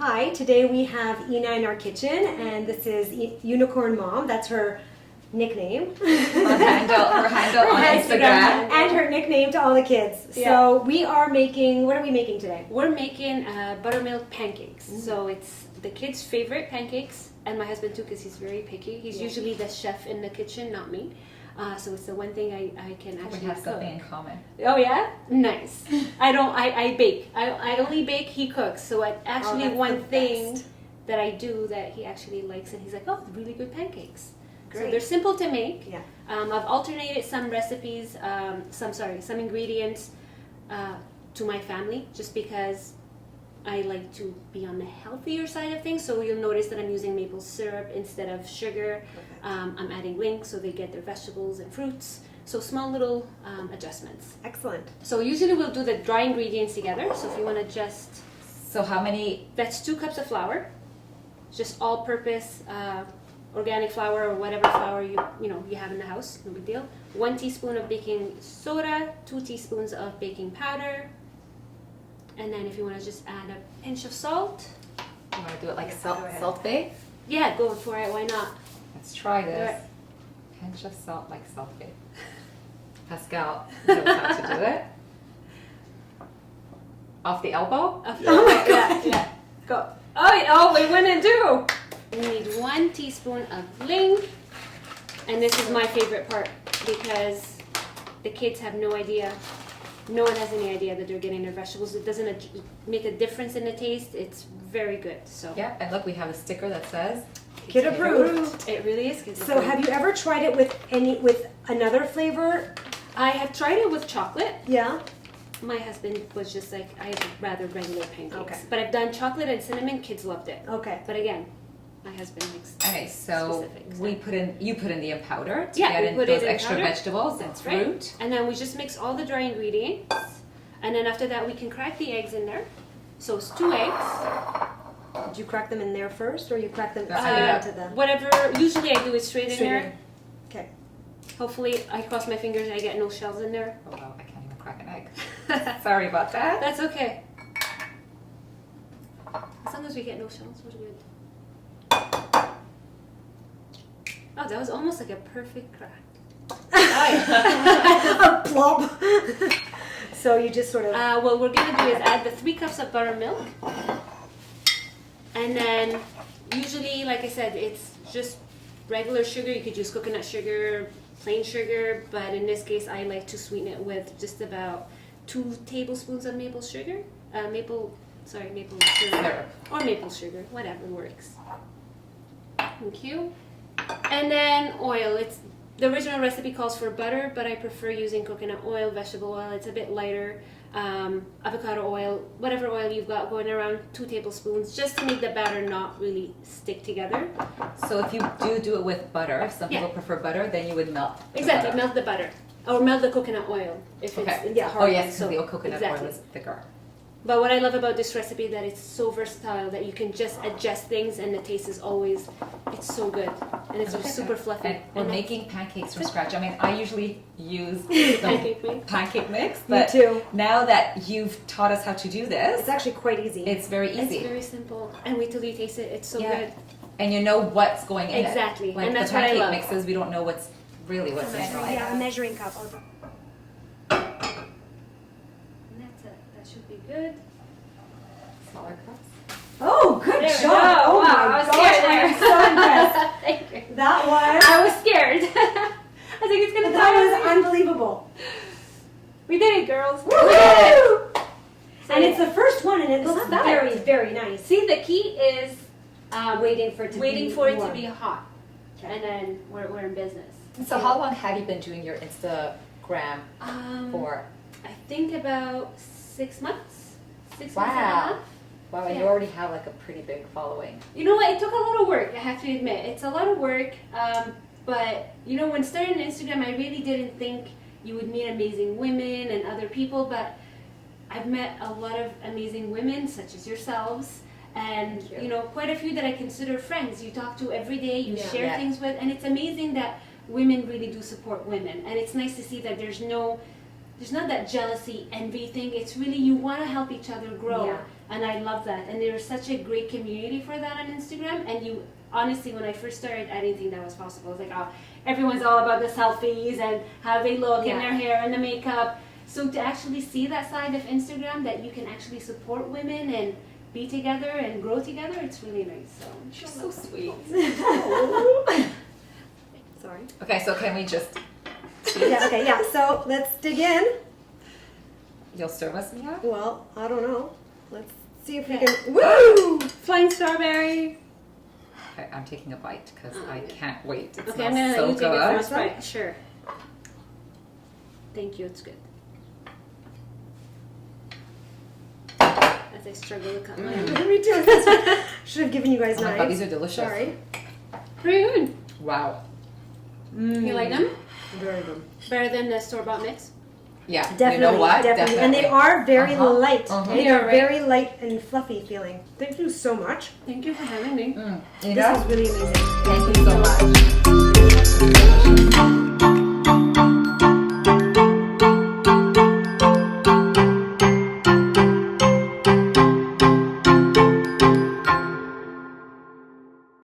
Hi, today we have Ina in our kitchen, and this is Unicorn Mom. That's her nickname. Her handle on Instagram. And her nickname to all the kids. Yeah. So we are making, what are we making today? We're making buttermilk pancakes. So it's the kids' favorite pancakes, and my husband too, because he's very picky. He's usually the chef in the kitchen, not me. So it's the one thing I can actually We have cook. something in common. Oh yeah? Nice. I bake. I only bake, he cooks. So actually that's one the thing best. that I do that he actually likes, and he's like, oh, really good pancakes. Great. So they're simple to make. Yeah. I've alternated some recipes, some ingredients to my family, just because I like to be on the healthier side of things. So you'll notice that I'm using maple syrup instead of sugar. I'm adding LYNQ so they get their vegetables and fruits. So small little adjustments. Excellent. So usually we'll do the dry ingredients together. So if you want to just... So how many? That's 2 cups of flour. Just all-purpose organic flour or whatever flour you have in the house. No big deal. 1 teaspoon of baking soda. 2 teaspoons of baking powder. And then if you want to just add a pinch of salt. You want to do it like Yeah, go ahead. salt bae? Yeah, go for it. Why not? Let's try this. Alright. Pinch of salt like salt bae. Pascal knows how to do it. Off the elbow? Oh my God. Yeah. Go. Oh, we went and do. We need 1 teaspoon of LYNQ. And this is my favorite part because the kids have no idea. No one has any idea that they're getting their vegetables. It doesn't make a difference in the taste. It's very good. So Yeah, and look, we have a sticker that says Kid approved. it really is good. So have you ever tried it with another flavor? I have tried it with chocolate. Yeah. My husband was just like, I'd rather regular pancakes. Okay. But I've done chocolate and cinnamon. Kids loved it. Okay. But again, my husband makes okay, so specifics. you put in the Empowder to Yeah, get we in put those it in extra powder. vegetables and That's right. fruit. And then we just mix all the dry ingredients. And then after that, we can crack the eggs in there. So it's 2 eggs. Did you crack them in there first, or you crack them That's into them? Whatever. Usually I do it straight in Straight there. in. Okay. Hopefully, I cross my fingers and I get no shells in there. Oh wow, I can't even crack an egg. Sorry about that. That's okay. As long as we get no shells, we're good. Oh, that was almost like a perfect crack. A plop. So you just sort of. What we're gonna do is add the 3 cups of buttermilk, and then usually, like I said, it's just regular sugar. You could use coconut sugar, plain sugar, but in this case, I like to sweeten it with just about 2 tablespoons of maple sugar. Maple sugar, Syrup. or maple sugar, whatever works. Thank you. And then oil. The original recipe calls for butter, but I prefer using coconut oil, vegetable oil. It's a bit lighter. Avocado oil, whatever oil you've got going around, 2 tablespoons, just to make the batter not really stick together. So if you do it with butter, if some people prefer butter, then you would melt. the Exactly, butter. melt the butter. Or melt the coconut oil if Okay. it's Yeah. hard. Oh yes, So- because the coconut exactly. oil is thicker. But what I love about this recipe is that it's so versatile that you can just adjust things and the taste is always, it's so good. And it's just super fluffy. And we're And making pancakes from scratch. I mean, I usually use the pancake mix. pancake mix, Me but too. now that you've taught us how to do this, It's actually quite easy. it's very easy. It's very simple. And wait till you taste it. It's so Yeah. good. And you know what's going in Exactly. it. Like And that's the what I pancake love. mixes, we don't know what's in it. Yeah, a measuring cup. And that's it. That should be good. Smaller cups. Oh, good There we job! go. Oh Wow, I my was gosh, scared I am there. so impressed. Thank you. That was. I was scared. I think it's gonna That die. was unbelievable. We did it, girls. Woo! And it's the first one, and it It's looks not bad. very, very nice. See, the key is Waiting for it to waiting be for it to warm. be hot, and then we're in business. So how long have you been doing your Instagram for? I think about 6 months. 6 months and a Wow. half. Wow, and you Yeah. already have like a pretty big following. You know what? It took a lot of work. I have to admit, it's a lot of work. But you know, when starting Instagram, I really didn't think you would meet amazing women and other people. But I've met a lot of amazing women, such as yourselves, and Thank you. you know, quite a few that I consider friends. You talk to every day, you Yeah. share Yeah. things with, and it's amazing that women really do support women. And it's nice to see that there's no there's not that jealousy, envy thing. It's really you want to help each other grow, Yeah. and I love that. And there's such a great community for that on Instagram. And you honestly, when I first started, I didn't think that was possible. I was like, oh, everyone's all about the selfies and how they look and their hair and the makeup. So to actually see that side of Instagram, that you can actually support women and be together and grow together, it's really nice. So She's so sweet. Sorry. Okay, so can we just? Yeah, okay, yeah. So let's dig in. You'll serve us now? Well, I don't know. Let's see if we can. Woo! flying strawberry. Okay, I'm taking a bite because Oh, I yeah. can't wait. It Okay, I'm smells gonna so let you take it good. first, right? Sure. Thank you. It's good. As I struggle to cut mine. Me too. Should have given you guys Oh my knives. god, these are delicious. Sorry. Pretty good. Wow. You like them? Very good. Better than the store-bought mix? Yeah. Definitely, You know what? definitely. And they are very Uh-huh. light. Uh-huh. They Yeah, are right. very light and fluffy feeling. Thank you so much. Thank you for having me. You This know? is really amazing. Thank you so much.